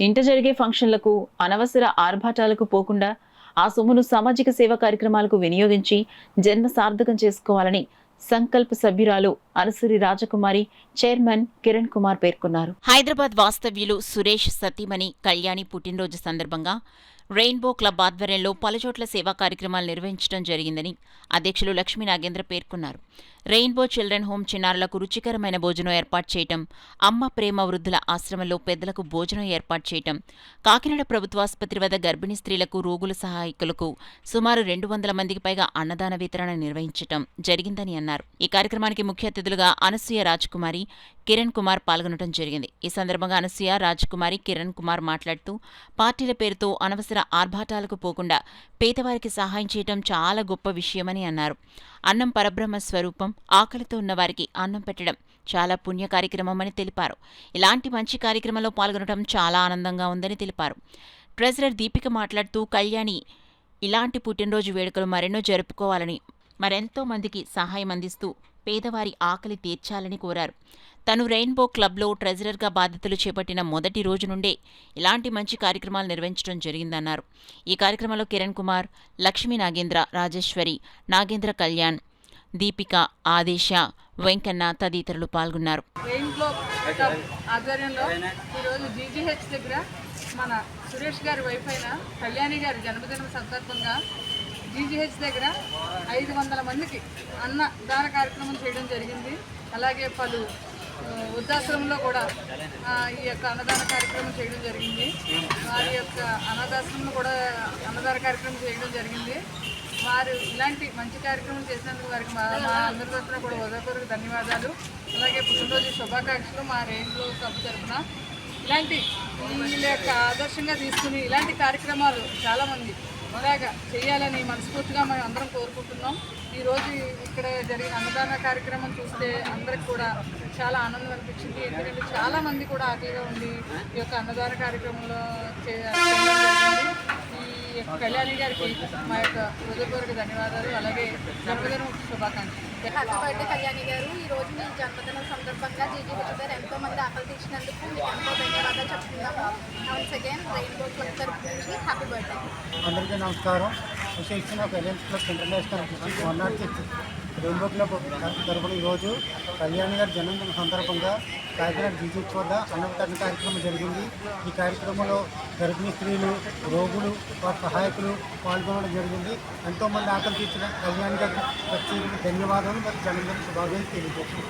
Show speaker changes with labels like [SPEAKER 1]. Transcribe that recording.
[SPEAKER 1] ఇంట జరిగే ఫంక్షన్లకు, అనవసర ఆర్భాటాలకు పోకుండా ఆ సొమ్మును సామాజిక సేవా కార్యక్రమాలకు వినియోగించి జన్మ సార్థకం చేసుకోవాలని సంకల్ప సభ్యురాలు అనసూరి రాజకుమారి, చైర్మన్ కిరణ్ కుమార్ పేర్కొన్నారు.
[SPEAKER 2] హైదరాబాద్ వాస్తవ్యులు సురేష్ సతీమణి కళ్యాణి పుట్టినరోజు సందర్భంగా రెయిన్బో క్లబ్ ఆధ్వర్యంలో పలుచోట్ల సేవా కార్యక్రమాలు నిర్వహించడం జరిగిందని అధ్యక్షులు లక్ష్మీ నాగేంద్ర పేర్కొన్నారు. రెయిన్బో చిల్డ్రన్ హోం చిన్నారులకు రుచికరమైన భోజనం ఏర్పాటు చేయటం, అమ్మ ప్రేమ వృద్ధుల ఆశ్రమంలో పెద్దలకు భోజనం ఏర్పాటు చేయటం, కాకినాడ ప్రభుత్వాసుపత్రి వద్ద గర్భిణీ స్త్రీలకు, రోగుల సహాయకులకు సుమారు 200 మందికి పైగా అన్నదాన వితరణ నిర్వహించటం జరిగిందని అన్నారు. ఈ కార్యక్రమానికి ముఖ్య అతిథులుగా అనసూయ రాజకుమారి, కిరణ్ కుమార్ పాల్గొనడం జరిగింది. ఈ సందర్భంగా అనసూయ, రాజకుమారి, కిరణ్ కుమార్ మాట్లాడుతూ పార్టీల పేరుతో అనవసర ఆర్భాటాలకు పోకుండా పేదవారికి సహాయం చేయటం చాలా గొప్ప విషయమని అన్నారు. అన్నం పరబ్రహ్మ స్వరూపం, ఆకలితో ఉన్నవారికి అన్నం పెట్టడం చాలా పుణ్య కార్యక్రమమని తెలిపారు. ఇలాంటి మంచి కార్యక్రమంలో పాల్గొనడం చాలా ఆనందంగా ఉందని తెలిపారు. ట్రెజరర్ దీపిక మాట్లాడుతూ కళ్యాణి ఇలాంటి పుట్టినరోజు వేడుకలు మరెన్నో జరుపుకోవాలని, మరెంతో మందికి సహాయం అందిస్తూ పేదవారి ఆకలి తీర్చాలని కోరారు. తను రెయిన్బో క్లబ్లో ట్రెజరర్గా బాధ్యతలు చేపట్టిన మొదటి రోజు నుండే ఇలాంటి మంచి కార్యక్రమాలు నిర్వహించడం జరిగిందన్నారు. ఈ కార్యక్రమంలో కిరణ్ కుమార్, లక్ష్మీ నాగేంద్ర, రాజేశ్వరి, నాగేంద్ర కళ్యాణ్, దీపిక, ఆదేశ, వెంకన్న తదితరులు పాల్గొన్నారు.
[SPEAKER 3] రెయిన్బో క్లబ్ ఆధ్వర్యంలో ఈరోజు జీజీహెచ్ దగ్గర మన సురేష్ గారి వైఫ్ అయిన కళ్యాణి గారి జన్మదినం సందర్భంగా జీజీహెచ్ దగ్గర 500 మందికి అన్నదాన కార్యక్రమం చేయడం జరిగింది. అలాగే పలు వృద్ధాశ్రమంలో కూడా ఈ యొక్క అన్నదాన కార్యక్రమం చేయడం జరిగింది. వారి యొక్క అనాథాశ్రమంలో కూడా అన్నదాన కార్యక్రమం చేయడం జరిగింది. వారు ఇలాంటి మంచి కార్యక్రమం చేసినందుకు వారికి మా అందరి తరఫున కూడా హృదయపూర్వక ధన్యవాదాలు. అలాగే పుట్టినరోజు శుభాకాంక్షలు మా రెయిన్బో క్లబ్ తరఫున. ఇలాంటి వీళ్ళ యొక్క ఆదర్శంగా తీసుకుని ఇలాంటి కార్యక్రమాలు చాలామంది ఇలాగా చేయాలని మనస్ఫూర్తిగా మేము అందరం కోరుకుంటున్నాం. ఈరోజు ఇక్కడ జరిగిన అన్నదాన కార్యక్రమం చూస్తే అందరికి కూడా చాలా ఆనందం అనిపించింది. ఎందుకంటే చాలామంది కూడా ఆకలిగా ఉండి ఈ యొక్క అన్నదాన కార్యక్రమంలో ఈ యొక్క కళ్యాణి గారికి మా యొక్క హృదయపూర్వక ధన్యవాదాలు. అలాగే జన్మదినం శుభాకాంక్షలు.
[SPEAKER 4] హ్యాపీ బర్త్డే కళ్యాణి గారు. ఈరోజు మీ జన్మదినం సందర్భంగా జీజీహెచ్ గారు ఎంతో మంది ఆకలి తీర్చినందుకు మీకు ఎంతో ధన్యవాదాలు చెప్తున్నాము. వన్స్ అగైన్ రెయిన్బో క్లబ్ తరఫు నుంచి హ్యాపీ బర్త్డే.
[SPEAKER 5] అందరికీ నమస్కారం. విశేషంగా parents club international district 106 rainbow club తరఫున ఈరోజు కళ్యాణి గారి జన్మదిన సందర్భంగా కాకినాడ జీజీహెచ్ వద్ద అన్న వితరణ కార్యక్రమం జరిగింది. ఈ కార్యక్రమంలో గర్భిణీ స్త్రీలు, రోగులు, వారి సహాయకులు పాల్గొనడం జరిగింది. ఎంతోమంది ఆకలి తీర్చిన కళ్యాణి గారికి ప్రత్యేక ధన్యవాదాలు మరియు జన్మదిన శుభాకాంక్షలు తెలియజేస్తున్నాను.